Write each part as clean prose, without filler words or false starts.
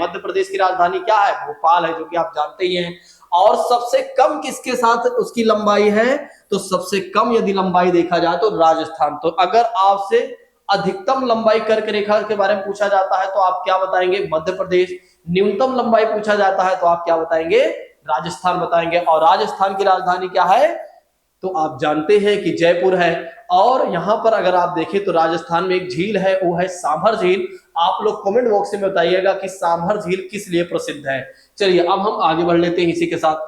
मध्य प्रदेश की राजधानी क्या है? भोपाल है, जो कि आप जानते ही हैं। और सबसे कम किसके साथ उसकी लंबाई है? तो सबसे कम यदि लंबाई देखा जाए तो राजस्थान। तो अगर आपसे अधिकतम लंबाई कर्क रेखा के बारे में पूछा जाता है तो आप क्या बताएंगे? मध्य प्रदेश। न्यूनतम लंबाई पूछा जाता है तो आप क्या बताएंगे? राजस्थान बताएंगे। और राजस्थान की राजधानी क्या है? तो आप जानते हैं कि जयपुर है। और यहां पर अगर आप देखें तो राजस्थान में एक झील है, वो है सांभर झील। आप लोग कमेंट बॉक्स में बताइएगा कि सांभर झील किस लिए प्रसिद्ध है। चलिए अब हम आगे बढ़ लेते हैं इसी के साथ।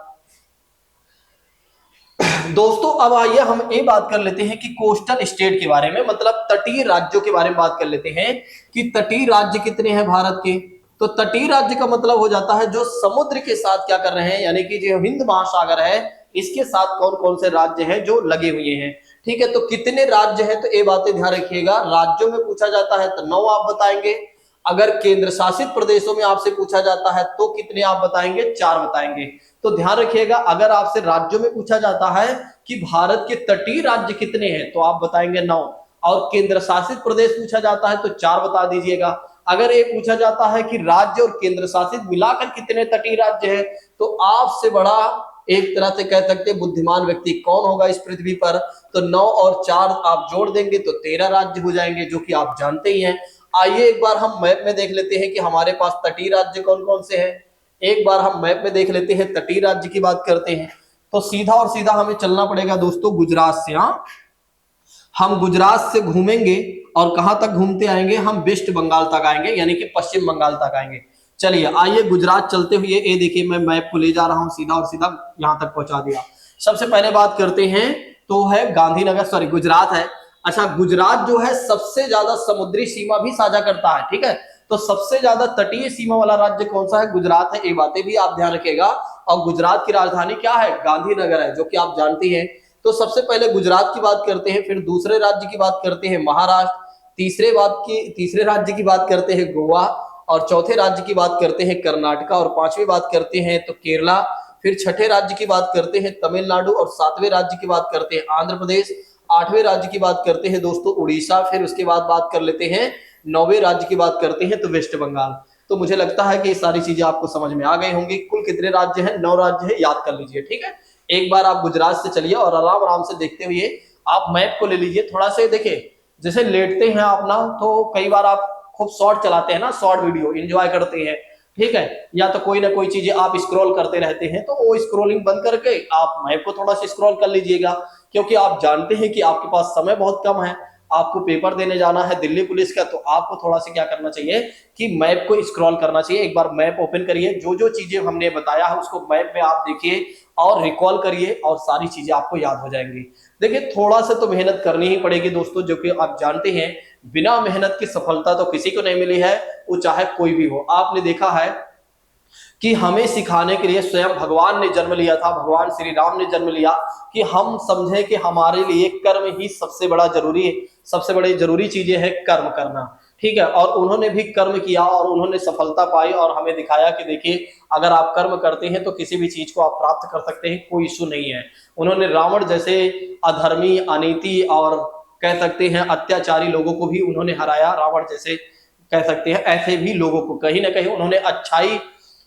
दोस्तों अब आइए हम ये बात कर लेते हैं कि कोस्टल स्टेट के बारे में, मतलब तटीय राज्यों के बारे में बात कर लेते हैं कि तटीय राज्य कितने हैं भारत के। तो तटीय राज्य का मतलब हो जाता है जो समुद्र के साथ क्या कर रहे हैं, यानी कि जो हिंद महासागर है इसके साथ कौन कौन से राज्य हैं जो लगे हुए हैं। ठीक है, तो कितने राज्य हैं, तो ये बातें ध्यान रखिएगा। राज्यों में पूछा जाता है तो 9 आप बताएंगे। अगर केंद्र शासित प्रदेशों में आपसे पूछा जाता है तो कितने आप बताएंगे? 4 बताएंगे। तो ध्यान रखिएगा, अगर आपसे राज्यों में पूछा जाता है कि भारत के तटीय राज्य कितने हैं तो आप बताएंगे 9। और केंद्र शासित प्रदेश पूछा जाता है तो 4 बता दीजिएगा। अगर ये पूछा जाता है कि राज्य और केंद्र शासित मिलाकर कितने तटीय राज्य हैं तो आपसे बड़ा एक तरह से कह सकते हैं बुद्धिमान व्यक्ति कौन होगा इस पृथ्वी पर? तो 9 और 4 आप जोड़ देंगे तो 13 राज्य हो जाएंगे, जो कि आप जानते ही हैं। आइए एक बार हम मैप में देख लेते हैं कि हमारे पास तटीय राज्य कौन कौन से हैं। एक बार हम मैप में देख लेते हैं, तटीय राज्य की बात करते हैं। तो सीधा और सीधा हमें चलना पड़ेगा दोस्तों गुजरात से। हाँ, हम गुजरात से घूमेंगे और कहां तक घूमते आएंगे? हम वेस्ट बंगाल तक आएंगे, यानी कि पश्चिम बंगाल तक आएंगे। चलिए आइए गुजरात चलते हुए, ये देखिए मैं मैप को ले जा रहा हूं सीधा और सीधा यहां तक पहुंचा दिया। सबसे पहले बात करते हैं तो है गांधीनगर, सॉरी गुजरात है। अच्छा, गुजरात जो है सबसे ज्यादा समुद्री सीमा भी साझा करता है। ठीक है, तो सबसे ज्यादा तटीय सीमा वाला राज्य कौन सा है? गुजरात है। ये बातें भी आप ध्यान रखिएगा। और गुजरात की राजधानी क्या है? गांधीनगर है, जो कि आप जानते हैं। तो सबसे पहले गुजरात की बात करते हैं, फिर दूसरे राज्य की बात करते हैं महाराष्ट्र, तीसरे राज्य की बात करते हैं गोवा, और चौथे राज्य की बात करते हैं कर्नाटका, और पांचवी बात करते हैं तो केरला, फिर छठे राज्य की बात करते हैं तमिलनाडु, और सातवें राज्य की बात करते हैं आंध्र प्रदेश, आठवें राज्य की बात करते हैं दोस्तों उड़ीसा, फिर उसके बाद बात कर लेते हैं नौवें राज्य की बात करते हैं तो वेस्ट बंगाल। तो मुझे लगता है कि ये सारी चीजें आपको समझ में आ गई होंगी। कुल कितने राज्य हैं? 9 राज्य है, याद कर लीजिए। ठीक है, एक बार आप गुजरात से चलिए और आराम आराम से देखते हुए आप मैप को ले लीजिए। थोड़ा से देखिए, जैसे लेटते हैं आप ना तो कई बार आप खूब शॉर्ट चलाते हैं ना, शॉर्ट वीडियो एंजॉय करते हैं। ठीक है, या तो कोई ना कोई चीजें आप स्क्रॉल करते रहते हैं, तो वो स्क्रॉलिंग बंद करके आप मैप को थोड़ा सा स्क्रॉल कर लीजिएगा। क्योंकि आप जानते हैं कि आपके पास समय बहुत कम है, आपको पेपर देने जाना है दिल्ली पुलिस का, तो आपको थोड़ा सा क्या करना चाहिए कि मैप को स्क्रॉल करना चाहिए। एक बार मैप ओपन करिए, जो जो चीजें हमने बताया है उसको मैप में आप देखिए और रिकॉल करिए और सारी चीजें आपको याद हो जाएंगी। देखिए थोड़ा सा तो मेहनत करनी ही पड़ेगी दोस्तों, जो कि आप जानते हैं बिना मेहनत की सफलता तो किसी को नहीं मिली है, वो चाहे कोई भी हो। आपने देखा है कि हमें सिखाने के लिए स्वयं भगवान ने जन्म लिया था, भगवान श्री राम ने जन्म लिया कि हम समझें कि हमारे लिए कर्म ही सबसे बड़ा जरूरी है, सबसे बड़ी जरूरी चीजें है कर्म करना। ठीक है, और उन्होंने भी कर्म किया और उन्होंने सफलता पाई और हमें दिखाया कि देखिए अगर आप कर्म करते हैं तो किसी भी चीज को आप प्राप्त कर सकते हैं, कोई इशू नहीं है। उन्होंने रावण जैसे अधर्मी, अनीति और कह सकते हैं अत्याचारी लोगों को भी उन्होंने हराया। रावण जैसे कह सकते हैं ऐसे भी लोगों को कहीं ना कहीं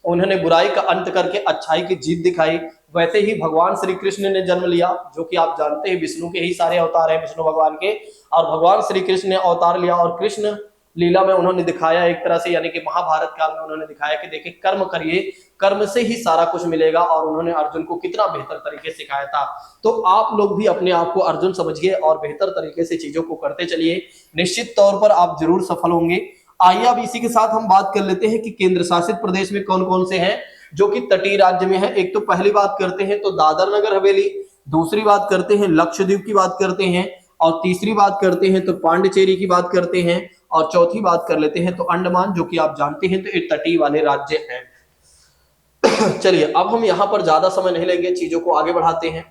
उन्होंने बुराई का अंत करके अच्छाई की जीत दिखाई। वैसे ही भगवान श्री कृष्ण ने जन्म लिया, जो कि आप जानते हैं विष्णु के ही सारे अवतार हैं, विष्णु भगवान के। और भगवान श्री कृष्ण ने अवतार लिया और कृष्ण लीला में उन्होंने दिखाया एक तरह से, यानी कि महाभारत काल में उन्होंने दिखाया कि देखिए कर्म करिए, कर्म से ही सारा कुछ मिलेगा। और उन्होंने अर्जुन को कितना बेहतर तरीके से सिखाया था। तो आप लोग भी अपने आप को अर्जुन समझिए और बेहतर तरीके से चीजों को करते चलिए, निश्चित तौर पर आप जरूर सफल होंगे। आइए अब इसी के साथ हम बात कर लेते हैं कि केंद्र शासित प्रदेश में कौन कौन से हैं जो कि तटीय राज्य में है। एक तो पहली बात करते हैं तो दादर नगर हवेली, दूसरी बात करते हैं लक्षद्वीप की बात करते हैं, और तीसरी बात करते हैं तो पांडिचेरी की बात करते हैं, और चौथी बात कर लेते हैं तो अंडमान, जो कि आप जानते हैं तो ये तटीय वाले राज्य हैं। चलिए अब हम यहां पर ज्यादा समय नहीं लेंगे, चीजों को आगे बढ़ाते हैं।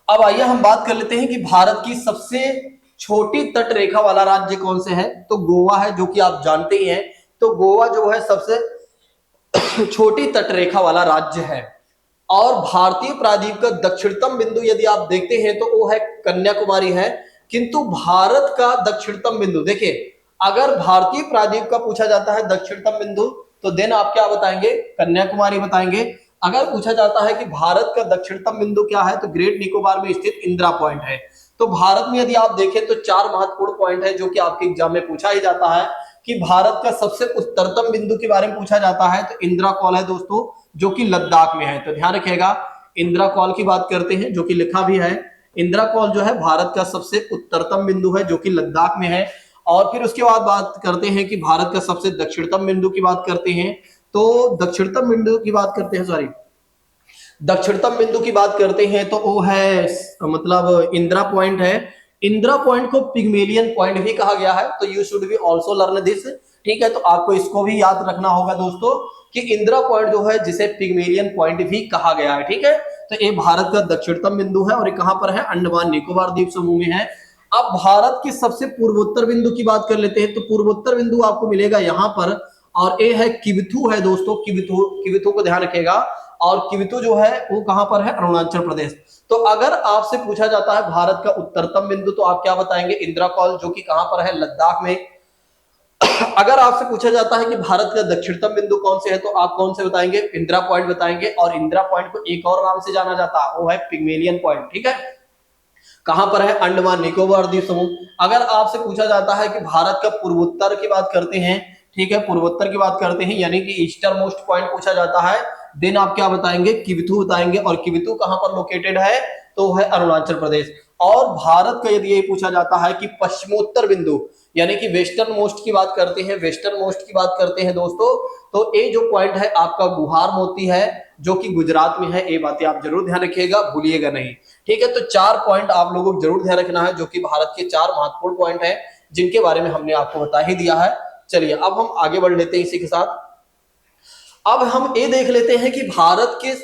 अब आइए हम बात कर लेते हैं कि भारत की सबसे छोटी तट रेखा वाला राज्य कौन से है, तो गोवा है, जो कि आप जानते ही हैं। तो गोवा जो है सबसे छोटी तट रेखा वाला राज्य है। और भारतीय प्रायद्वीप का दक्षिणतम बिंदु यदि आप देखते हैं तो वो है कन्याकुमारी है। किंतु भारत का दक्षिणतम बिंदु देखिए, अगर भारतीय प्रायद्वीप का पूछा जाता है दक्षिणतम बिंदु तो देन आप क्या बताएंगे, कन्याकुमारी बताएंगे। अगर पूछा जाता है कि भारत का दक्षिणतम बिंदु क्या है, तो ग्रेट निकोबार में स्थित इंदिरा पॉइंट है। तो भारत में यदि आप देखें तो चार महत्वपूर्ण पॉइंट है जो कि आपके एग्जाम में पूछा ही जाता है कि भारत का सबसे उत्तरतम बिंदु के बारे में पूछा जाता है, तो इंदिरा कॉल है दोस्तों, जो कि लद्दाख में है। तो ध्यान रखिएगा, इंदिरा कॉल की बात करते हैं, जो कि लिखा भी है, इंदिरा कॉल जो है भारत का सबसे उत्तरतम बिंदु है, जो कि लद्दाख में है। और फिर उसके बाद बात करते हैं कि भारत का सबसे दक्षिणतम बिंदु की बात करते हैं, तो दक्षिणतम बिंदु की बात करते हैं, सॉरी, दक्षिणतम बिंदु की बात करते हैं तो वो है मतलब इंदिरा पॉइंट है। इंदिरा पॉइंट को पिग्मेलियन पॉइंट भी कहा गया है, तो you should be also learn this. ठीक है, तो आपको इसको भी याद रखना होगा दोस्तों कि इंदिरा पॉइंट जो है जिसे पिग्मेलियन पॉइंट भी कहा गया है। ठीक है, तो ये भारत का दक्षिणतम बिंदु है और ये कहां पर है, अंडमान निकोबार द्वीप समूह में है। अब भारत के सबसे पूर्वोत्तर बिंदु की बात कर लेते हैं, तो पूर्वोत्तर बिंदु आपको मिलेगा यहां पर, और ये है किबिथु है दोस्तों, किबिथु, किबिथु को ध्यान रखिएगा। और किबिथु जो है वो कहां पर है, अरुणाचल प्रदेश। तो अगर आपसे पूछा जाता है भारत का उत्तरतम बिंदु, तो आप क्या बताएंगे, इंदिरा कॉल, जो कि कहां पर है, लद्दाख में। अगर आपसे पूछा जाता है कि भारत का दक्षिणतम बिंदु कौन से है, तो आप कौन से बताएंगे, इंदिरा पॉइंट बताएंगे। और इंदिरा पॉइंट को एक और नाम से जाना जाता है, वो है पिग्मेलियन पॉइंट। ठीक है, कहां पर है, अंडमान निकोबार द्वीप समूह। अगर आपसे पूछा जाता है कि भारत का पूर्वोत्तर की बात करते हैं, ठीक है, पूर्वोत्तर की बात करते हैं, यानी कि ईस्टर्न मोस्ट पॉइंट पूछा जाता है, देन आप क्या बताएंगे, किबिथु बताएंगे। और किबिथु कहां पर लोकेटेड है, तो है अरुणाचल प्रदेश। और भारत का यदि ये पूछा जाता है कि पश्चिमोत्तर बिंदु, यानी कि वेस्टर्न मोस्ट की बात करते हैं, वेस्टर्न मोस्ट की बात करते हैं दोस्तों, तो ये जो पॉइंट है आपका गुहार मोती है, जो कि गुजरात में है। ये बातें आप जरूर ध्यान रखिएगा, भूलिएगा नहीं। ठीक है, तो चार पॉइंट आप लोगों को जरूर ध्यान रखना है, जो कि भारत के चार महत्वपूर्ण पॉइंट है, जिनके बारे में हमने आपको बता ही दिया है। चलिए अब हम आगे बढ़ लेते हैं इसी के साथ। अब हम ये देख लेते हैं कि भारत के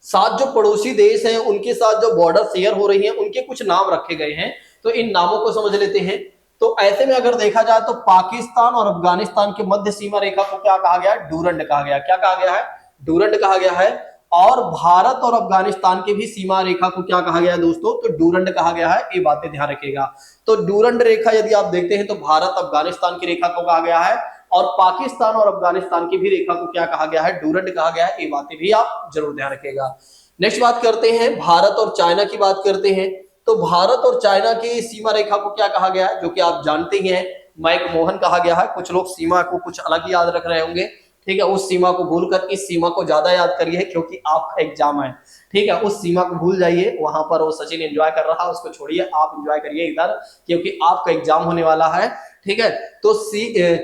साथ जो पड़ोसी देश हैं, उनके साथ जो बॉर्डर शेयर हो रही हैं, उनके कुछ नाम रखे गए हैं, तो इन नामों को समझ लेते हैं। तो ऐसे में अगर देखा जाए तो पाकिस्तान और अफगानिस्तान के मध्य सीमा रेखा को क्या कहा गया है, डूरंड कहा गया। क्या कहा गया है, डूरंड कहा गया है। और भारत और अफगानिस्तान के भी सीमा रेखा को क्या कहा गया है दोस्तों, तो डूरंड कहा गया है। ये बातें ध्यान रखिएगा। तो डूरंड रेखा यदि आप देखते हैं तो भारत अफगानिस्तान की रेखा को कहा गया है, और पाकिस्तान और अफगानिस्तान की भी रेखा को क्या कहा गया है, डूरंड कहा गया है। ये बातें भी आप जरूर ध्यान रखिएगा। नेक्स्ट बात करते हैं, भारत और चाइना की बात करते हैं। तो भारत और चाइना की सीमा रेखा को क्या कहा गया है, जो कि आप जानते ही हैं, मैक मोहन कहा गया है। कुछ लोग सीमा को कुछ अलग याद रख रहे होंगे, ठीक है, उस सीमा को भूलकर इस सीमा को ज्यादा याद करिए, क्योंकि आपका एग्जाम है। ठीक है, उस सीमा को भूल जाइए, वहां पर वो सचिन एंजॉय कर रहा है, उसको छोड़िए, आप एंजॉय करिए इधर, क्योंकि आपका एग्जाम होने वाला है। ठीक है, तो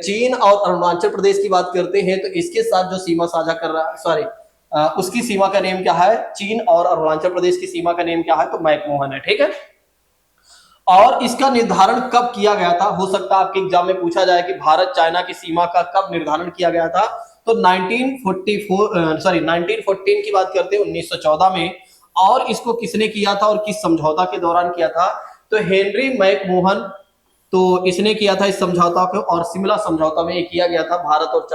चीन और अरुणाचल प्रदेश की बात करते हैं, तो इसके साथ जो सीमा साझा कर रहा है, सॉरी, उसकी सीमा का नेम क्या है, चीन और अरुणाचल प्रदेश की सीमा का नेम क्या है, तो मैकमोहन है। ठीक है, और इसका निर्धारण कब किया गया था, हो सकता है आपके एग्जाम में पूछा जाए कि भारत चाइना की सीमा का कब निर्धारण किया गया था। तो 1914 की बात करते हैं, 1914 में। और इसको किसने किया था और किस समझौता के दौरान किया था, तो हेनरी मैकमोहन, तो इसने किया था इस समझौता को, और शिमला समझौता में ये किया गया था। भारत और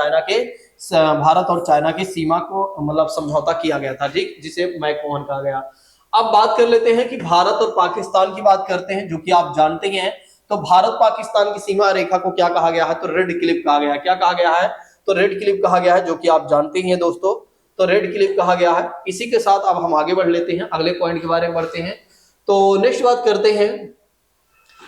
चाइना के सीमा को मतलब समझौता किया गया था, ठीक, जिसे मैकमोहन कहा गया। अब बात कर लेते हैं कि भारत और पाकिस्तान की बात करते हैं, जो कि आप जानते हैं। तो भारत पाकिस्तान की सीमा रेखा को क्या कहा गया है, तो रेड क्लिफ कहा गया है। क्या कहा गया है, तो रेड क्लिफ कहा गया है, जो कि आप जानते ही हैं दोस्तों। तो रेड क्लिफ कहा गया है। इसी के साथ अब हम आगे बढ़ लेते हैं, अगले पॉइंट के बारे में बढ़ते हैं। तो नेक्स्ट बात करते हैं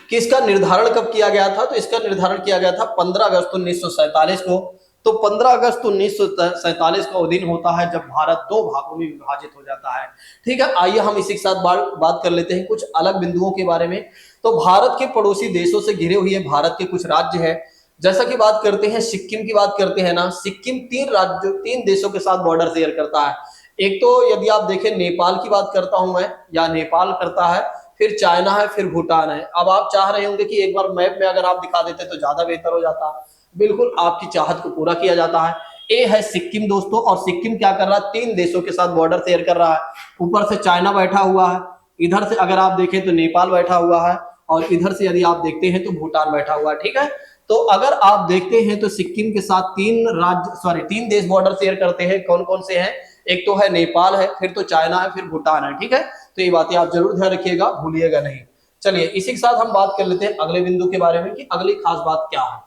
कि इसका निर्धारण कब किया गया था, तो इसका निर्धारण किया गया था 15 अगस्त 1947 को। तो 15 अगस्त 1947 का वो दिन होता है जब भारत दो भागों में विभाजित हो जाता है। ठीक है, आइए हम इसी के साथ बात कर लेते हैं कुछ अलग बिंदुओं के बारे में। तो भारत के पड़ोसी देशों से घिरे हुए भारत के कुछ राज्य हैं, जैसा कि बात करते हैं सिक्किम की बात करते हैं ना। सिक्किम तीन देशों के साथ बॉर्डर शेयर करता है। एक तो यदि आप देखें नेपाल की बात करता हूं मैं, या नेपाल करता है, फिर चाइना है, फिर भूटान है। अब आप चाह रहे होंगे कि एक बार मैप में अगर आप दिखा देते तो ज्यादा बेहतर हो जाता। बिल्कुल, आपकी चाहत को पूरा किया जाता है। ए है सिक्किम दोस्तों, और सिक्किम क्या कर रहा है, तीन देशों के साथ बॉर्डर शेयर कर रहा है। ऊपर से चाइना बैठा हुआ है, इधर से अगर आप देखें तो नेपाल बैठा हुआ है, और इधर से यदि आप देखते हैं तो भूटान बैठा हुआ है। ठीक है, तो अगर आप देखते हैं तो सिक्किम के साथ तीन देश बॉर्डर शेयर करते हैं। कौन कौन से हैं, एक तो है नेपाल है, फिर तो चाइना है, फिर भूटान है। ठीक है, तो ये बातें आप जरूर ध्यान रखिएगा, भूलिएगा नहीं। चलिए इसी के साथ हम बात कर लेते हैं अगले बिंदु के बारे में कि अगली खास बात क्या है।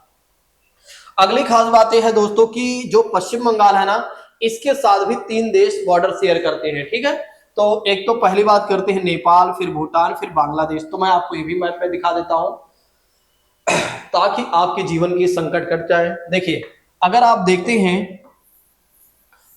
अगली खास बात यह है दोस्तों कि जो पश्चिम बंगाल है ना, इसके साथ भी 3 देश बॉर्डर शेयर करते हैं, ठीक है। तो एक तो पहली बात करते हैं नेपाल, फिर भूटान, फिर बांग्लादेश। तो मैं आपको ये भी मैप में दिखा देता हूं ताकि आपके जीवन की संकट कट जाए। देखिए, अगर आप देखते हैं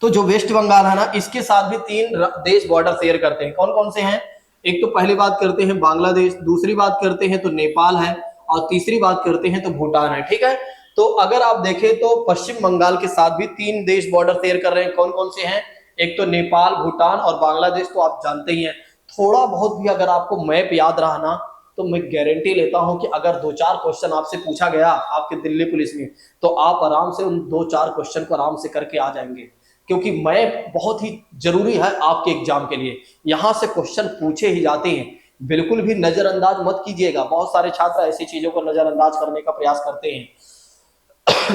तो जो वेस्ट बंगाल है ना, इसके साथ भी 3 देश बॉर्डर शेयर करते हैं। कौन कौन से हैं? एक तो पहली बात करते हैं बांग्लादेश, दूसरी बात करते हैं तो नेपाल है, और तीसरी बात करते हैं तो भूटान है, ठीक है। तो अगर आप देखें तो पश्चिम बंगाल के साथ भी 3 देश बॉर्डर शेयर कर रहे हैं। कौन कौन से हैं? एक तो नेपाल, भूटान और बांग्लादेश, तो आप जानते ही हैं। थोड़ा बहुत भी अगर आपको मैप याद रहा ना, तो मैं गारंटी लेता हूं कि अगर 2-4 क्वेश्चन आपसे पूछा गया आपके दिल्ली पुलिस में, तो आप आराम से उन 2-4 क्वेश्चन को आराम से करके आ जाएंगे, क्योंकि मैप बहुत ही जरूरी है आपके एग्जाम के लिए। यहां से क्वेश्चन पूछे ही जाते हैं, बिल्कुल भी नजरअंदाज मत कीजिएगा। बहुत सारे छात्र ऐसी चीजों को नजरअंदाज करने का प्रयास करते हैं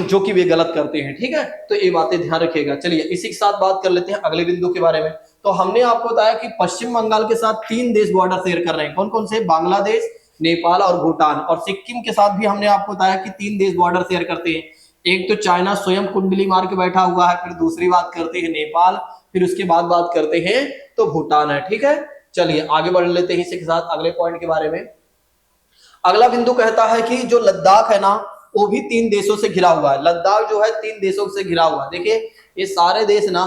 जो कि वे गलत करते हैं, ठीक है। तो ये बातें ध्यान रखिएगा। चलिए इसी के साथ बात कर लेते हैं अगले बिंदु के बारे में। तो हमने आपको बताया कि पश्चिम बंगाल के साथ 3 देश बॉर्डर शेयर कर रहे हैं। कौन कौन से? बांग्लादेश, नेपाल और भूटान। और सिक्किम के साथ भी हमने आपको बताया कि 3 देश बॉर्डर शेयर करते हैं। एक तो चाइना स्वयं कुंडली मार के बैठा हुआ है, फिर दूसरी बात करते हैं नेपाल, फिर उसके बाद बात करते हैं तो भूटान है, ठीक है। चलिए आगे बढ़ लेते हैं इसी के साथ अगले पॉइंट के बारे में। अगला बिंदु कहता है कि जो लद्दाख है ना, वो भी 3 देशों से घिरा हुआ है। लद्दाख जो है 3 देशों से घिरा हुआ है। देखिए, ये सारे देश ना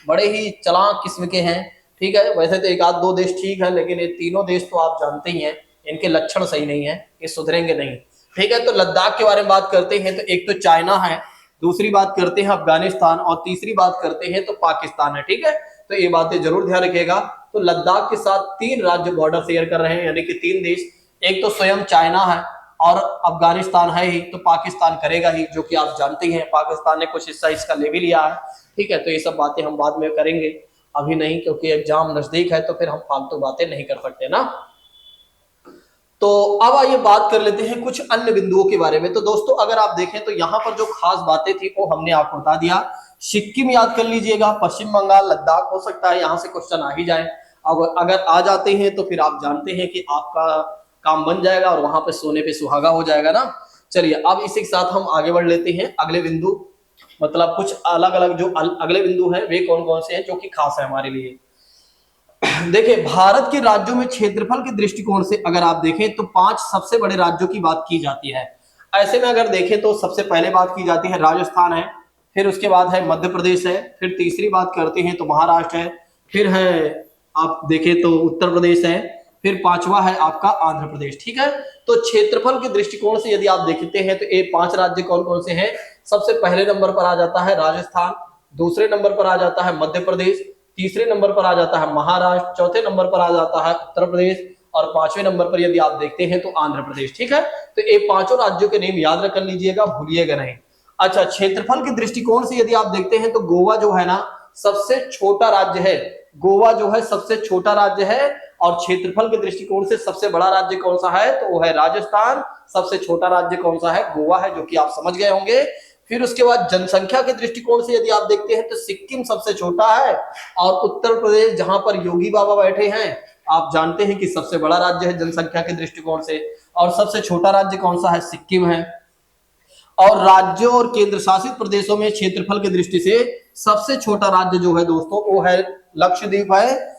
बड़े ही चालाक किस्म के हैं, ठीक है। वैसे तो 1-2 देश ठीक है, लेकिन ये तीनों देश तो आप जानते ही हैं, इनके लक्षण सही नहीं है, ये सुधरेंगे नहीं, ठीक है। तो लद्दाख के बारे में बात करते हैं तो एक तो चाइना है, दूसरी बात करते हैं अफगानिस्तान, और तीसरी बात करते हैं तो पाकिस्तान है, ठीक है। तो ये बातें जरूर ध्यान रखिएगा। तो लद्दाख के साथ 3 राज्य बॉर्डर शेयर कर रहे हैं, यानी कि 3 देश। एक तो स्वयं चाइना है, और अफगानिस्तान है ही, तो पाकिस्तान करेगा ही, जो कि आप जानते ही हैं पाकिस्तान ने कुछ हिस्सा इसका ले भी लिया है, ठीक है। तो ये सब बातें हम बाद में करेंगे, अभी नहीं, क्योंकि एग्जाम नजदीक है तो फिर हम फालतू बातें नहीं कर सकते ना। तो अब आइए बात कर लेते हैं कुछ अन्य बिंदुओं के बारे में। तो दोस्तों अगर आप देखें तो यहाँ पर जो खास बातें थी वो हमने आपको बता दिया। सिक्किम याद कर लीजिएगा, पश्चिम बंगाल, लद्दाख, हो सकता है यहाँ से क्वेश्चन आ ही जाए। अब अगर आ जाते हैं तो फिर आप जानते हैं कि आपका काम बन जाएगा और वहां पे सोने पे सुहागा हो जाएगा ना। चलिए अब इसी के साथ हम आगे बढ़ लेते हैं अगले बिंदु, मतलब कुछ अलग अलग जो अगले बिंदु हैं वे कौन कौन से हैं जो कि खास है हमारे लिए। देखिए, भारत के राज्यों में क्षेत्रफल के दृष्टिकोण से अगर आप देखें तो 5 सबसे बड़े राज्यों की बात की जाती है। ऐसे में अगर देखें तो सबसे पहले बात की जाती है राजस्थान है, फिर उसके बाद है मध्य प्रदेश है, फिर तीसरी बात करते हैं तो महाराष्ट्र है, फिर है आप देखें तो उत्तर प्रदेश है, फिर पांचवा है आपका आंध्र प्रदेश, ठीक है। तो क्षेत्रफल के दृष्टिकोण से यदि आप देखते हैं तो ये 5 राज्य कौन कौन से हैं? सबसे पहले नंबर पर आ जाता है राजस्थान, दूसरे नंबर पर आ जाता है मध्य प्रदेश, तीसरे नंबर पर आ जाता है महाराष्ट्र, चौथे नंबर पर आ जाता है उत्तर प्रदेश, और 5वें नंबर पर यदि आप देखते हैं तो आंध्र प्रदेश, ठीक है। तो ये 5 राज्यों के नेम याद रख लीजिएगा, भूलिएगा नहीं। अच्छा, क्षेत्रफल के दृष्टिकोण से यदि आप देखते हैं तो गोवा जो है ना सबसे छोटा राज्य है। गोवा जो है सबसे छोटा राज्य है, और क्षेत्रफल के दृष्टिकोण से सबसे बड़ा राज्य कौन सा है? तो वो है राजस्थान। सबसे छोटा राज्य कौन सा है? गोवा है, जो कि आप समझ गए होंगे। फिर उसके बाद जनसंख्या के दृष्टिकोण से यदि आप देखते हैं तो सिक्किम सबसे छोटा है, और उत्तर प्रदेश जहां पर योगी बाबा बैठे हैं आप जानते हैं कि सबसे बड़ा राज्य है जनसंख्या के दृष्टिकोण से, और सबसे छोटा राज्य कौन सा है? सिक्किम है। और राज्यों और केंद्र शासित प्रदेशों में क्षेत्रफल की दृष्टि से सबसे छोटा राज्य जो है दोस्तों वो है लक्षद्वीप है।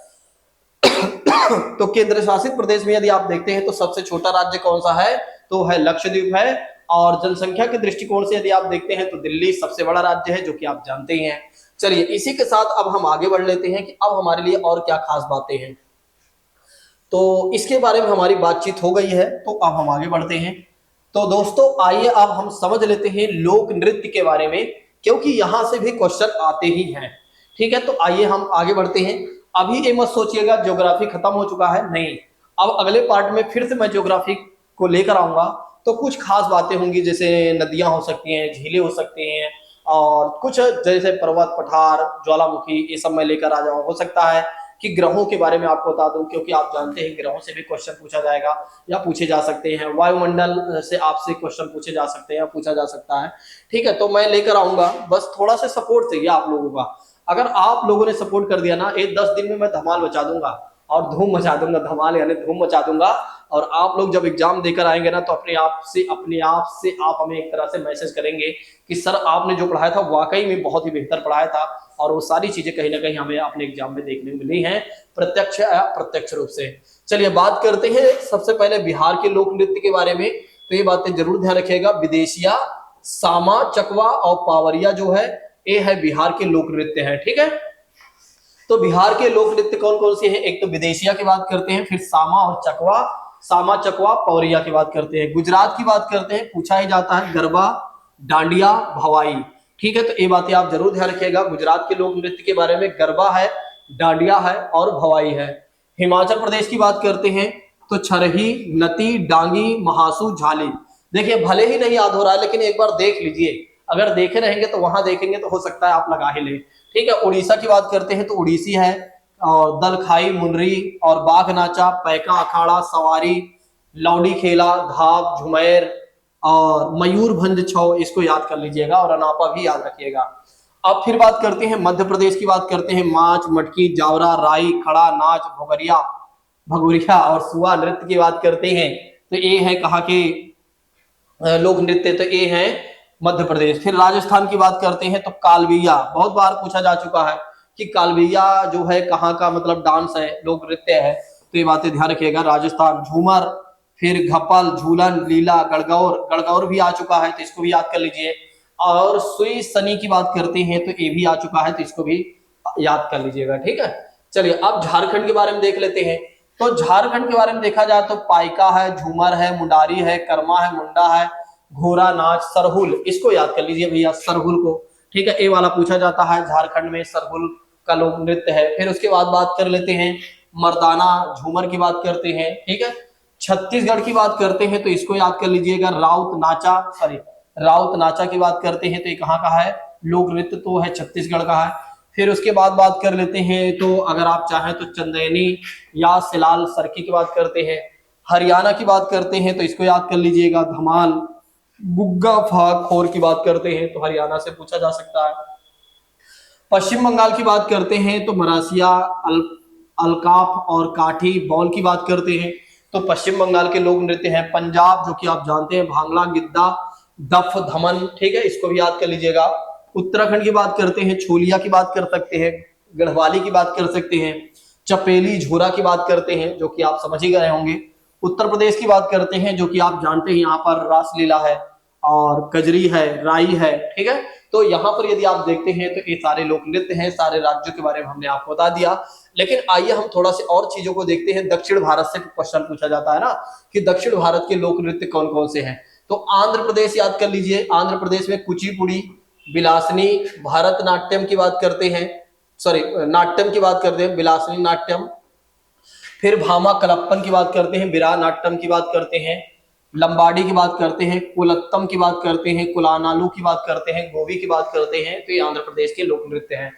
तो केंद्र शासित प्रदेश में यदि आप देखते हैं तो सबसे छोटा राज्य कौन सा है? तो है लक्षद्वीप है। और जनसंख्या के दृष्टिकोण से यदि आप देखते हैं तो दिल्ली सबसे बड़ा राज्य है, जो कि आप जानते ही हैं। चलिए इसी के साथ अब हम आगे बढ़ लेते हैं कि अब हमारे लिए और क्या खास बातें हैं। तो इसके बारे में हमारी बातचीत हो गई है, तो अब हम आगे बढ़ते हैं। तो दोस्तों आइए अब हम समझ लेते हैं लोक नृत्य के बारे में, क्योंकि यहां से भी क्वेश्चन आते ही हैं, ठीक है। तो आइए हम आगे बढ़ते हैं। अभी ये मत सोचिएगा ज्योग्राफी खत्म हो चुका है, नहीं। अब अगले पार्ट में फिर से मैं ज्योग्राफी को लेकर आऊंगा, तो कुछ खास बातें होंगी, जैसे नदियां हो सकती हैं, झीलें हो सकती हैं, और कुछ जैसे पर्वत, पठार, ज्वालामुखी, ये सब मैं लेकर आ जाऊँ। हो सकता है कि ग्रहों के बारे में आपको बता दूं, क्योंकि आप जानते हैं ग्रहों से भी क्वेश्चन पूछा जाएगा या पूछे जा सकते हैं। वायुमंडल से आपसे क्वेश्चन पूछे जा सकते हैं या पूछा जा सकता है, ठीक है। तो मैं लेकर आऊंगा, बस थोड़ा सा सपोर्ट चाहिए आप लोगों का। अगर आप लोगों ने सपोर्ट कर दिया ना, 10 दिन में मैं धमाल बचा दूंगा, और धूम मचा दूंगा, धमाल यानी धूम मचा दूंगा। और आप लोग जब एग्जाम देकर आएंगे ना तो अपने आप से आप हमें एक तरह से मैसेज करेंगे कि सर आपने जो पढ़ाया था वाकई में बहुत ही बेहतर पढ़ाया था, और वो सारी चीजें कहीं ना कहीं हमें अपने एग्जाम में देखने को मिली हैं, प्रत्यक्ष या अप्रत्यक्ष रूप से। चलिए बात करते हैं सबसे पहले बिहार के लोक नृत्य के बारे में। तो ये बातें जरूर ध्यान रखिएगा, विदेशिया, सामा, चकवा और पावरिया जो है ये है बिहार के लोक नृत्य है। ठीक है, तो बिहार के लोक नृत्य कौन कौन से हैं? एक तो विदेशिया की बात करते हैं, फिर सामा और चकवा, सामा चकवा पौरिया की बात करते हैं। गुजरात की बात करते हैं, पूछा ही जाता है गरबा, डांडिया, भवाई। ठीक है, तो ये बातें आप जरूर ध्यान रखिएगा गुजरात के लोक नृत्य के बारे में, गरबा है, डांडिया है और भवाई है। हिमाचल प्रदेश की बात करते हैं तो छरही, नती, डांगी, महासू, झाली। देखिए भले ही नहीं याद हो रहा है लेकिन एक बार देख लीजिए, अगर देखे रहेंगे तो वहां देखेंगे तो हो सकता है आप लगा ही ले। ठीक है, उड़ीसा की बात करते हैं तो उड़ीसी है, और दलखाई, मुनरी और बाघ नाचा, पैका अखाड़ा, सवारी, लौडी खेला, धाप, झुमैर और मयूर भंज छौ, इसको याद कर लीजिएगा, और अनापा भी याद रखिएगा। अब फिर बात करते हैं मध्य प्रदेश की बात करते हैं, माच, मटकी, जावरा, राई, खड़ा नाच, भोगरिया, भगोरिया और सुआ नृत्य की बात करते हैं तो ये है कहाँ के लोक नृत्य, तो ये है मध्य प्रदेश। फिर राजस्थान की बात करते हैं तो कालबिया, बहुत बार पूछा जा चुका है कि कालबिया जो है कहाँ का मतलब डांस है, लोक नृत्य है, तो ये बातें ध्यान रखिएगा। राजस्थान झूमर, फिर घपल, झूलन, लीला, गड़गौर, गड़गौर भी आ चुका है तो इसको भी याद कर लीजिए। और सुई सनी की बात करते हैं तो ये भी आ चुका है तो इसको भी याद कर लीजिएगा। ठीक है, चलिए अब झारखंड के बारे में देख लेते हैं। तो झारखंड के बारे में देखा जाए तो पाइका है, झूमर है, मुंडारी है, कर्मा है, मुंडा है, घोड़ा नाच, सरहुल, इसको याद कर लीजिए भैया, सरहुल को। ठीक है, ये वाला पूछा जाता है, झारखंड में सरहुल का लोक नृत्य है। फिर उसके बाद बात कर लेते हैं मर्दाना, झूमर की बात करते हैं। ठीक है, छत्तीसगढ़ की बात करते हैं तो इसको याद कर लीजिएगा, राउत नाचा की बात करते हैं तो ये कहाँ का है लोक नृत्य, तो है छत्तीसगढ़ का है। फिर उसके बाद बात कर लेते हैं तो अगर आप चाहें तो चंदेनी या सिलाल सरकी की बात करते हैं। हरियाणा की बात करते हैं तो इसको याद कर लीजिएगा, धमाल, गुग्गा फाग खोर की बात करते हैं तो हरियाणा से पूछा जा सकता है। पश्चिम बंगाल की बात करते हैं तो मरासिया, अलकाप और काठी बॉल की बात करते हैं तो पश्चिम बंगाल के लोक नृत्य हैं। पंजाब जो कि आप जानते हैं भांगड़ा, गिद्दा, दफ, धमन, ठीक है, इसको भी याद कर लीजिएगा। उत्तराखंड की बात करते हैं, छोलिया की बात कर सकते हैं, गढ़वाली की बात कर सकते हैं, चपेली, झोरा की बात करते हैं जो कि आप समझ ही गए होंगे। उत्तर प्रदेश की बात करते हैं जो कि आप जानते हैं यहाँ पर रासलीला है और कजरी है, राई है। ठीक है, तो यहाँ पर यदि आप देखते हैं तो ये सारे लोक नृत्य हैं, सारे राज्यों के बारे में हमने आपको बता दिया। लेकिन आइए हम थोड़ा से और चीजों को देखते हैं। दक्षिण भारत से क्वेश्चन पूछा जाता है ना कि दक्षिण भारत के लोक नृत्य कौन कौन से हैं, तो आंध्र प्रदेश याद कर लीजिए। आंध्र प्रदेश में कुचिपुड़ी, बिलासनी, भरतनाट्यम की बात करते हैं, नाट्यम की बात करते हैं, बिलासनी नाट्यम। फिर भामा कलप्पन की बात करते हैं, बिरा नाट्यम की बात करते हैं, लंबाड़ी की बात करते हैं, कुलत्तम की बात करते हैं, कुलानालू की बात करते हैं, गोवी की बात करते हैं, तो ये आंध्र प्रदेश के लोक नृत्य हैं।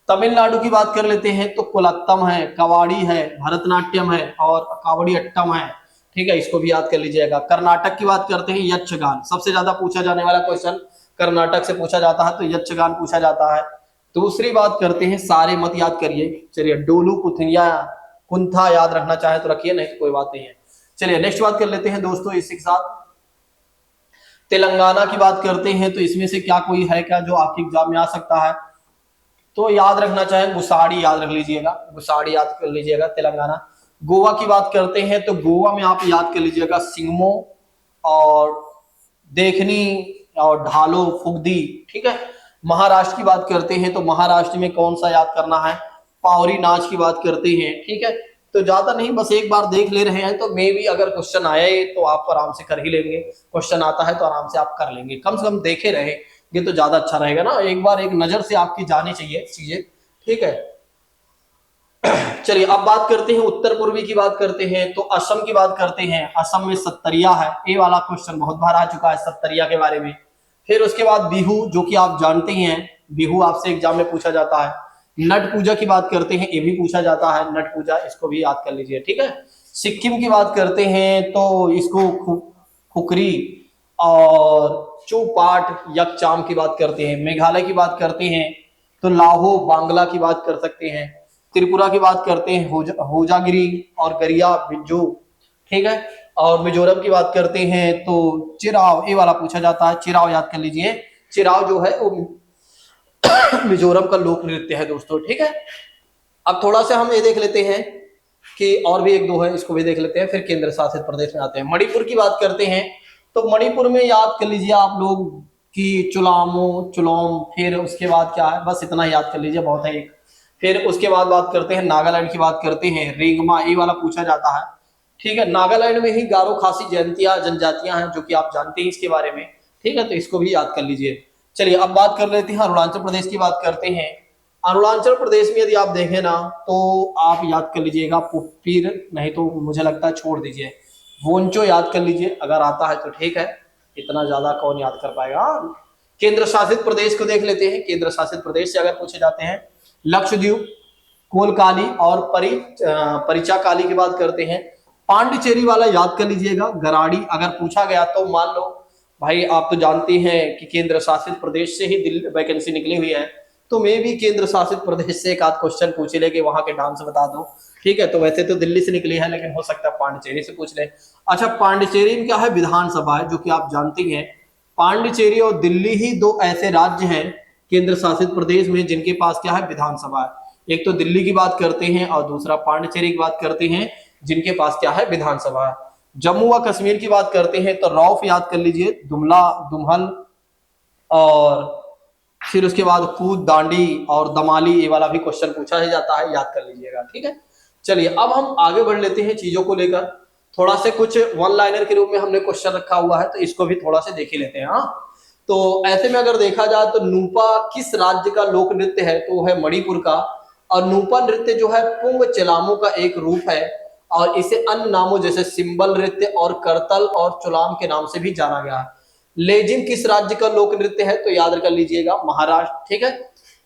तमिलनाडु की बात कर लेते हैं तो कुलत्तम है, कवाड़ी है, भरतनाट्यम है और कावड़ी अट्टम है। ठीक है, इसको भी याद कर लीजिएगा। कर्नाटक की बात करते हैं, यक्षगान, सबसे ज्यादा पूछा जाने वाला क्वेश्चन कर्नाटक से पूछा जाता है तो यक्षगान पूछा जाता है। दूसरी बात करते हैं, सारे मत याद करिए, चलिए डोलू, कुथिया, कुंथा याद रखना चाहे तो रखिए, नहीं तो कोई बात नहीं है। चलिए नेक्स्ट बात कर लेते हैं दोस्तों इसी के साथ। तेलंगाना की बात करते हैं तो इसमें से क्या कोई है क्या जो आपके एग्जाम में आ सकता है, तो याद रखना चाहे गुसाड़ी याद रख लीजिएगा, गुसाड़ी याद कर लीजिएगा तेलंगाना। गोवा की बात करते हैं तो गोवा में आप याद कर लीजिएगा सिंगमो और देखनी और ढालो, फुगदी। ठीक है, महाराष्ट्र की बात करते हैं तो महाराष्ट्र में कौन सा याद करना है, पावरी नाच की बात करते हैं। ठीक है, तो ज्यादा नहीं, बस एक बार देख ले रहे हैं तो मे भी अगर क्वेश्चन आए तो आप आराम से कर ही लेंगे, क्वेश्चन आता है तो आराम से आप कर लेंगे, कम से कम देखे रहे, ये तो ज्यादा अच्छा रहेगा ना, एक बार एक नजर से आपकी जानी चाहिए चीजें। ठीक है, चलिए अब बात करते हैं उत्तर पूर्वी की बात करते हैं तो असम की बात करते हैं। असम में सत्तरिया है, ये वाला क्वेश्चन बहुत बार आ चुका है सत्तरिया के बारे में। फिर उसके बाद बिहू जो कि आप जानते ही हैं, बिहू आपसे एग्जाम में पूछा जाता है। नट पूजा की बात करते हैं, ये भी पूछा जाता है, नट पूजा, इसको भी याद कर लीजिए। ठीक है, सिक्किम की बात करते हैं तो इसको खुकरी और चौपाट, यकचाम की बात करते हैं। मेघालय की बात करते हैं तो लाहो, बांग्ला की बात कर सकते हैं। त्रिपुरा की बात करते हैं होजागिरी और गरिया बिज्जू, ठीक है। और मिजोरम की बात करते हैं तो चिराव, ये वाला पूछा जाता है, चिराव याद कर लीजिए। चिराव जो है वो मिजोरम का लोक नृत्य है दोस्तों, ठीक है। अब थोड़ा सा हम ये देख लेते हैं कि और भी एक दो है, इसको भी देख लेते हैं, फिर केंद्र शासित प्रदेश में आते हैं। मणिपुर की बात करते हैं तो मणिपुर में याद कर लीजिए आप लोग कि चुलामो, चुलोम, फिर उसके बाद क्या है, बस इतना याद कर लीजिए, बहुत है एक। फिर उसके बाद बात करते हैं नागालैंड की, बात करते हैं रेंगमा, ये वाला पूछा जाता है, ठीक है। नागालैंड में ही गारो खासी जनजातियां हैं, जो कि आप जानते हैं इसके बारे में, ठीक है, तो इसको भी याद कर लीजिए। चलिए अब बात कर लेते हैं अरुणाचल प्रदेश की, बात करते हैं। अरुणाचल प्रदेश में यदि आप देखें ना तो आप याद कर लीजिएगा पुपीर, नहीं तो मुझे लगता है छोड़ दीजिए, वोंचो याद कर लीजिए, अगर आता है तो ठीक है, इतना ज्यादा कौन याद कर पाएगा। केंद्र शासित प्रदेश को देख लेते हैं। केंद्र शासित प्रदेश से अगर पूछे जाते हैं लक्षद्वीप, कोलकाली और परिचाकाली की बात करते हैं। पांडिचेरी वाला याद कर लीजिएगा, गराड़ी, अगर पूछा गया तो मान लो भाई आप तो जानते हैं कि केंद्र शासित प्रदेश से ही दिल्ली वैकेंसी निकली हुई है, तो मैं भी केंद्र शासित प्रदेश से एक आध क्वेश्चन पूछ ले कि वहां के डांस बता दो, ठीक है। तो वैसे तो दिल्ली से निकली है, लेकिन हो सकता है पांडिचेरी से पूछ ले। अच्छा, पांडिचेरी में क्या है, विधानसभा है, जो कि आप जानते हैं। पांडिचेरी और दिल्ली ही दो ऐसे राज्य हैं केंद्र शासित प्रदेश में जिनके पास क्या है, विधानसभा है। एक तो दिल्ली की बात करते हैं और दूसरा पांडिचेरी की बात करते हैं, जिनके पास क्या है, विधानसभा है। जम्मू व कश्मीर की बात करते हैं तो रौफ याद कर लीजिए, दुमला, दुमहल, और फिर उसके बाद कूद, दांडी और दमाली, ये वाला भी क्वेश्चन पूछा ही जाता है, याद कर लीजिएगा, ठीक है। चलिए अब हम आगे बढ़ लेते हैं चीजों को लेकर, थोड़ा से कुछ वन लाइनर के रूप में हमने क्वेश्चन रखा हुआ है, तो इसको भी थोड़ा से देख ही लेते हैं। हाँ, तो ऐसे में अगर देखा जाए तो नूपा किस राज्य का लोक नृत्य है, तो है मणिपुर का। और नूपा नृत्य जो है पुंग चेलामो का एक रूप है, और इसे अन्य नामों जैसे सिंबल नृत्य और करतल और चुलाम के नाम से भी जाना गया है। लेजिम किस राज्य का लोक नृत्य है, तो याद कर लीजिएगा महाराष्ट्र, ठीक है।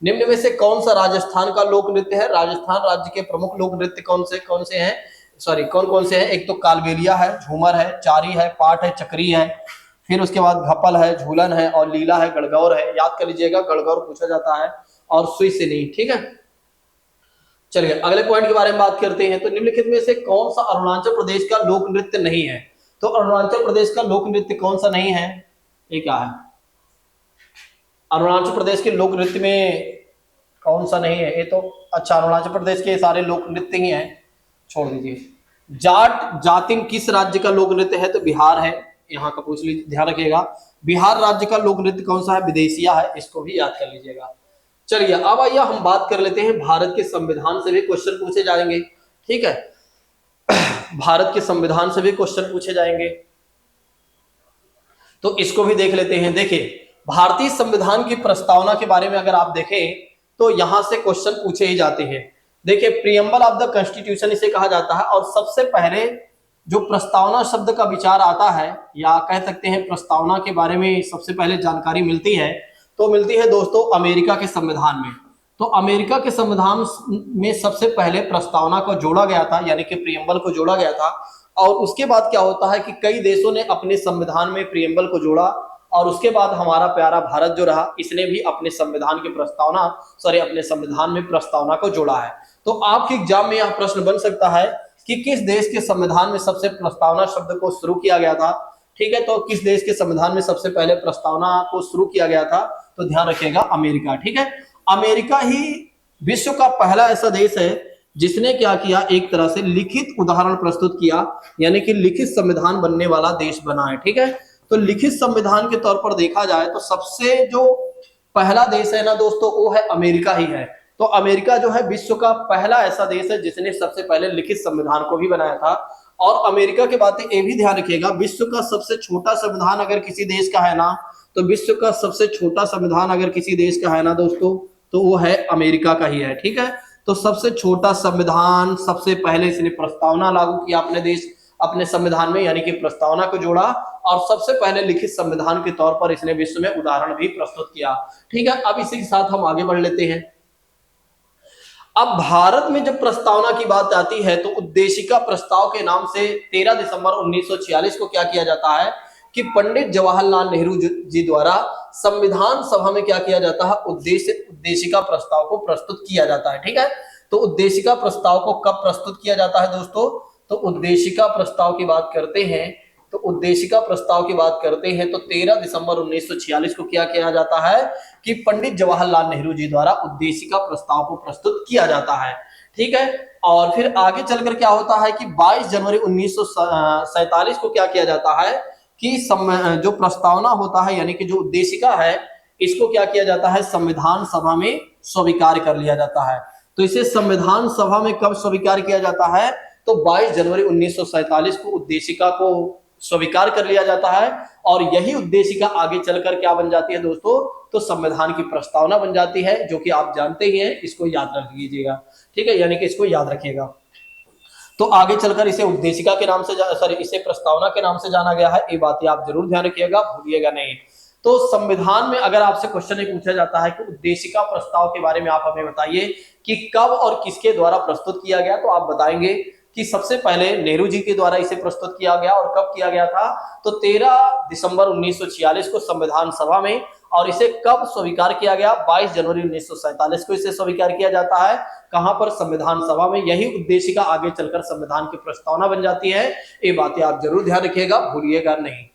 निम्न में से कौन सा राजस्थान का लोक नृत्य है, राजस्थान राज्य के प्रमुख लोक नृत्य कौन से हैं, सॉरी कौन कौन से हैं। एक तो कालबेलिया है, झूमर है, चारी है, पाठ है, चक्री है, फिर उसके बाद घपल है, झूलन है, और लीला है, गणगौर है, याद कर लीजिएगा, गणगौर पूछा जाता है, और सुईसिनी, ठीक है। चलिए अगले पॉइंट के बारे में बात करते हैं। तो निम्नलिखित में से कौन सा अरुणाचल प्रदेश का लोक नृत्य नहीं है, तो अरुणाचल प्रदेश का लोक नृत्य कौन सा नहीं है, ये क्या है, अरुणाचल प्रदेश के लोक नृत्य में कौन सा नहीं है, ये तो अच्छा अरुणाचल प्रदेश के सारे लोक नृत्य ही हैं, छोड़ दीजिए। जाट जातिम किस राज्य का लोक नृत्य है, तो बिहार है, यहाँ का पूछ लीजिए, ध्यान रखिएगा। बिहार राज्य का लोक नृत्य कौन सा है, विदेशिया है, इसको भी याद कर लीजिएगा। चलिए अब आइए हम बात कर लेते हैं, भारत के संविधान से भी क्वेश्चन पूछे जाएंगे, ठीक है। भारत के संविधान से भी क्वेश्चन पूछे जाएंगे, तो इसको भी देख लेते हैं। देखिए भारतीय संविधान की प्रस्तावना के बारे में अगर आप देखें तो यहां से क्वेश्चन पूछे ही जाते हैं। देखिए प्रियम्बल ऑफ द कॉन्स्टिट्यूशन इसे कहा जाता है, और सबसे पहले जो प्रस्तावना शब्द का विचार आता है, या कह सकते हैं प्रस्तावना के बारे में सबसे पहले जानकारी मिलती है, तो मिलती है दोस्तों अमेरिका के संविधान में। तो अमेरिका के संविधान में सबसे पहले प्रस्तावना को जोड़ा गया था, यानी कि प्रियम्बल को जोड़ा गया था। और उसके बाद क्या होता है कि कई देशों ने अपने संविधान में प्रियम्बल को जोड़ा, और उसके बाद हमारा प्यारा भारत जो रहा, इसने भी अपने संविधान की प्रस्तावना अपने संविधान में प्रस्तावना को जोड़ा है। तो आपके एग्जाम में यह प्रश्न बन सकता है कि किस देश के संविधान में सबसे प्रस्तावना शब्द को शुरू किया गया था, ठीक है। तो किस देश के संविधान में सबसे पहले प्रस्तावना को शुरू किया गया था, तो ध्यान रखिएगा अमेरिका, ठीक है। अमेरिका ही विश्व का पहला ऐसा देश है जिसने क्या किया, एक तरह से लिखित उदाहरण प्रस्तुत किया, यानी कि लिखित संविधान बनने वाला देश बना है, ठीक है। तो लिखित संविधान के तौर पर देखा जाए तो सबसे जो पहला देश है ना दोस्तों, वो है अमेरिका ही है। तो अमेरिका जो है विश्व का पहला ऐसा देश है जिसने सबसे पहले लिखित संविधान को भी बनाया था। और अमेरिका की बातें ये भी ध्यान रखिएगा, विश्व का सबसे छोटा संविधान अगर किसी देश का है ना, तो विश्व का सबसे छोटा संविधान अगर किसी देश का है ना दोस्तों, तो वो है अमेरिका का ही है, ठीक है। तो सबसे छोटा संविधान, सबसे पहले इसने प्रस्तावना लागू किया अपने देश, अपने संविधान में, यानी कि प्रस्तावना को जोड़ा, और सबसे पहले लिखित संविधान के तौर पर इसने विश्व में उदाहरण भी प्रस्तुत किया, ठीक है। अब इसी के साथ हम आगे बढ़ लेते हैं। अब भारत में जब प्रस्तावना की बात आती है तो उद्देशिका प्रस्ताव के नाम से 13 दिसंबर 1946 को क्या किया जाता है कि पंडित जवाहरलाल नेहरू जी द्वारा संविधान सभा में क्या किया जाता है, उद्देशिका प्रस्ताव को प्रस्तुत किया जाता है, ठीक है। तो उद्देशिका प्रस्ताव को कब प्रस्तुत किया जाता है दोस्तों? तो उद्देशिका प्रस्ताव की बात करते हैं, तो उद्देशिका प्रस्ताव की बात करते हैं तो 13 दिसंबर 1946 को क्या किया जाता है कि पंडित जवाहरलाल नेहरू जी द्वारा उद्देशिका प्रस्ताव को प्रस्तुत किया जाता है। ठीक है, और फिर आगे चलकर क्या होता है कि 22 जनवरी 1947 को क्या किया जाता है कि जो प्रस्तावना होता है यानी कि जो उद्देशिका है इसको क्या किया जाता है, संविधान सभा में स्वीकार कर लिया जाता है। तो इसे संविधान सभा में कब स्वीकार किया जाता है? तो 22 जनवरी 1947 को उद्देशिका को स्वीकार कर लिया जाता है, और यही उद्देशिका आगे चलकर क्या बन जाती है दोस्तों? तो संविधान की प्रस्तावना बन जाती है, जो कि आप जानते ही हैं, इसको याद रख लीजिएगा। ठीक है, यानी कि इसको याद रखिएगा। तो आगे चलकर इसे उद्देशिका के नाम से इसे प्रस्तावना के नाम से जाना गया है। ये बातें आप जरूर ध्यान रखिएगा, भूलिएगा नहीं। तो संविधान में अगर आपसे क्वेश्चन पूछा जाता है कि उद्देशिका प्रस्ताव के बारे में आप हमें बताइए कि कब और किसके द्वारा प्रस्तुत किया गया, तो आप बताएंगे कि सबसे पहले नेहरू जी के द्वारा इसे प्रस्तुत किया गया। और कब किया गया था? तो 13 दिसंबर 1946 को संविधान सभा में। और इसे कब स्वीकार किया गया? 22 जनवरी 1947 को इसे स्वीकार किया जाता है। कहां पर? संविधान सभा में। यही उद्देशिका आगे चलकर संविधान की प्रस्तावना बन जाती है। ये बातें आप जरूर ध्यान रखिएगा, भूलिएगा नहीं।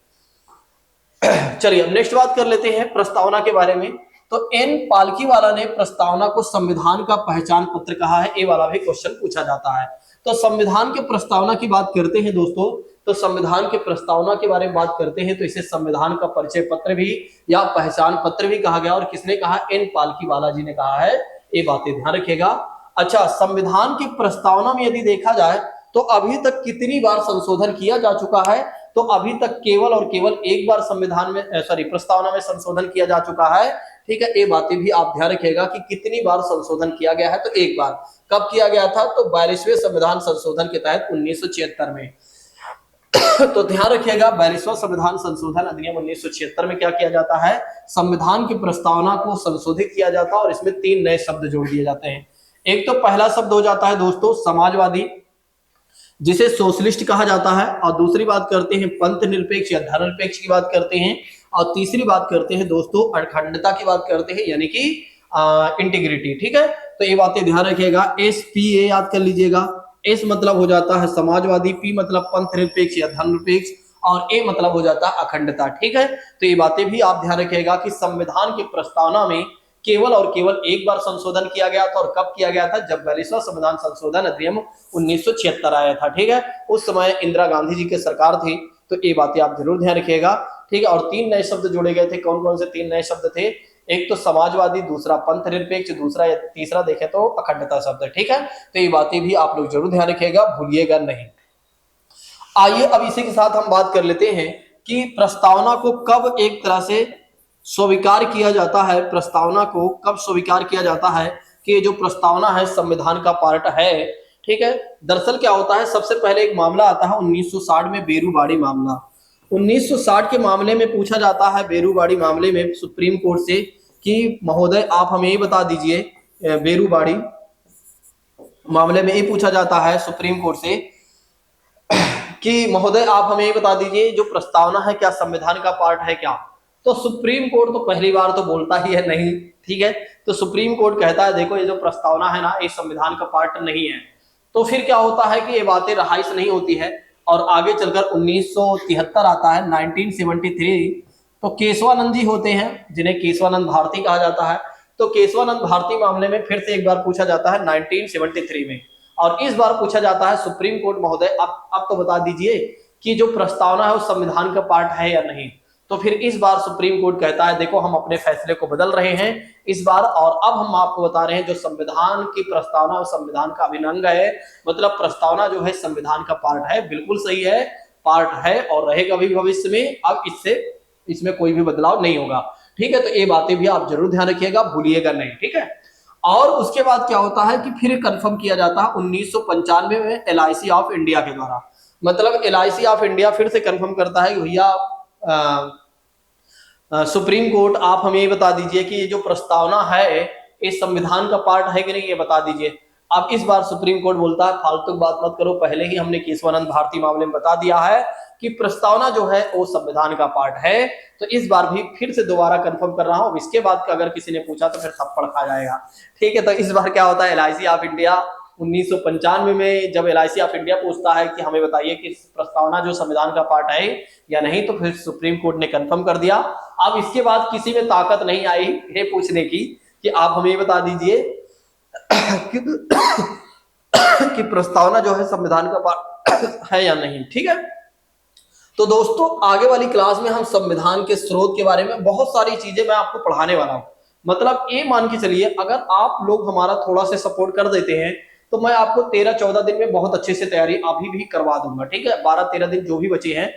चलिए अब नेक्स्ट बात कर लेते हैं प्रस्तावना के बारे में। तो एन पालकीवाला ने प्रस्तावना को संविधान का पहचान पत्र कहा है। ये वाला भी क्वेश्चन पूछा जाता है। तो संविधान के प्रस्तावना की बात करते हैं दोस्तों, तो संविधान के प्रस्तावना के बारे में बात करते हैं तो इसे संविधान का परिचय पत्र भी या पहचान पत्र भी कहा गया। और किसने कहा? एन पालकीवाला जी ने कहा है। ये बातें ध्यान रखिएगा। अच्छा, संविधान की प्रस्तावना में यदि देखा जाए तो अभी तक कितनी बार संशोधन किया जा चुका है? तो अभी तक केवल और केवल एक बार संविधान में प्रस्तावना में संशोधन किया जा चुका है। ठीक है, ये बातें भी आप ध्यान रखिएगा कि कितनी बार संशोधन किया गया है। तो एक बार। कब किया गया था? तो 42वें संविधान संशोधन के तहत 1976 में। तो ध्यान रखिएगा, 42वां संविधान संशोधन अधिनियम 1976 में क्या किया जाता है? संविधान की प्रस्तावना को संशोधित किया जाता है और इसमें 3 नए शब्द जोड़ दिए जाते हैं। एक तो पहला शब्द हो जाता है दोस्तों समाजवादी, जिसे सोशलिस्ट कहा जाता है। और दूसरी बात करते हैं पंथ निरपेक्ष या धर्मनिरपेक्ष की बात करते हैं। और तीसरी बात करते हैं दोस्तों अखंडता की बात करते हैं, यानी कि इंटीग्रिटी। ठीक है, तो ये बातें ध्यान रखिएगा। SPA याद कर लीजिएगा। एस मतलब हो जाता है समाजवादी, पी मतलब पंथ निरपेक्ष या धर्मनिरपेक्ष, और ए मतलब हो जाता है अखंडता। ठीक है, तो ये बातें भी आप ध्यान रखिएगा कि संविधान की प्रस्तावना में केवल और केवल एक बार संशोधन किया गया था। और कब किया गया था? जब 42वां संविधान संशोधन अधिनियम 1976 आया था। ठीक है, उस समय इंदिरा गांधी जी की सरकार थी। तो ये बातें आप जरूर ध्यान रखिएगा। ठीक है, और 3 नए शब्द जोड़े गए थे। कौन कौन से 3 नए शब्द थे? एक तो समाजवादी, दूसरा पंथ निरपेक्ष, दूसरा या तीसरा देखें तो अखंडता शब्द। ठीक है, तो ये बातें भी आप लोग जरूर ध्यान रखिएगा, भूलिएगा नहीं। आइए अब इसी के साथ हम बात कर लेते हैं कि प्रस्तावना को कब एक तरह से स्वीकार किया जाता है। प्रस्तावना को कब स्वीकार किया जाता है कि ये जो प्रस्तावना है संविधान का पार्ट है। ठीक है, दरअसल क्या होता है, सबसे पहले एक मामला आता है 1960 में, बेरूबाड़ी मामला। 1960 के मामले में पूछा जाता है, बेरूबाड़ी मामले में सुप्रीम कोर्ट से कि महोदय आप हमें ये बता दीजिए, बेरूबाड़ी मामले में ये पूछा जाता है सुप्रीम कोर्ट से कि महोदय आप हमें ये बता दीजिए जो प्रस्तावना है क्या संविधान का पार्ट है क्या? तो सुप्रीम कोर्ट तो पहली बार तो बोलता ही है नहीं। ठीक है, तो सुप्रीम कोर्ट कहता है देखो ये जो प्रस्तावना है ना, ये संविधान का पार्ट नहीं है। तो फिर क्या होता है कि ये बातें रहाइश नहीं होती है। और आगे चलकर 1973 आता है, 1973। तो केशवानंद जी होते हैं, जिन्हें केशवानंद भारती कहा जाता है। तो केशवानंद भारती मामले में फिर से एक बार पूछा जाता है 1973 में। और इस बार पूछा जाता है सुप्रीम कोर्ट महोदय आप तो बता दीजिए कि जो प्रस्तावना है वो संविधान का पार्ट है या नहीं। तो फिर इस बार सुप्रीम कोर्ट कहता है देखो हम अपने फैसले को बदल रहे हैं इस बार, और अब हम आपको बता रहे हैं जो संविधान की प्रस्तावना संविधान का अभिन्न अंग है, मतलब प्रस्तावना जो है संविधान का पार्ट है। बिल्कुल सही है, पार्ट है और रहेगा भी भविष्य में। अब इसमें कोई भी बदलाव नहीं होगा। ठीक है, तो ये बातें भी आप जरूर ध्यान रखिएगा, भूलिएगा नहीं। ठीक है, और उसके बाद क्या होता है कि फिर कंफर्म किया जाता है 1995 में LIC ऑफ इंडिया के द्वारा। मतलब LIC ऑफ इंडिया फिर से कंफर्म करता है कि भैया सुप्रीम कोर्ट आप हमें ये बता दीजिए कि ये जो प्रस्तावना है इस संविधान का पार्ट है कि नहीं, ये बता दीजिए। अब इस बार सुप्रीम कोर्ट बोलता है फालतू बात मत करो, पहले ही हमने केशवानंद भारती मामले में बता दिया है कि प्रस्तावना जो है वो संविधान का पार्ट है। तो इस बार भी फिर से दोबारा कंफर्म कर रहा हूं, इसके बाद अगर किसी ने पूछा तो फिर थप्पड़ खा जाएगा। ठीक है, तो इस बार क्या होता है, LIC ऑफ इंडिया 1995 में जब LIC ऑफ इंडिया पूछता है कि हमें बताइए कि प्रस्तावना जो संविधान का पार्ट है या नहीं, तो फिर सुप्रीम कोर्ट ने कंफर्म कर दिया। अब इसके बाद किसी में ताकत नहीं आई है पूछने की कि आप हमें बता दीजिए कि प्रस्तावना जो है संविधान का पार्ट है या नहीं। ठीक है, तो दोस्तों आगे वाली क्लास में हम संविधान के स्रोत के बारे में बहुत सारी चीजें मैं आपको पढ़ाने वाला हूं। मतलब ये मान के चलिए, अगर आप लोग हमारा थोड़ा सा सपोर्ट कर देते हैं तो मैं आपको 13-14 दिन में बहुत अच्छे से तैयारी अभी भी करवा दूंगा। ठीक है, 12-13 दिन जो भी बचे हैं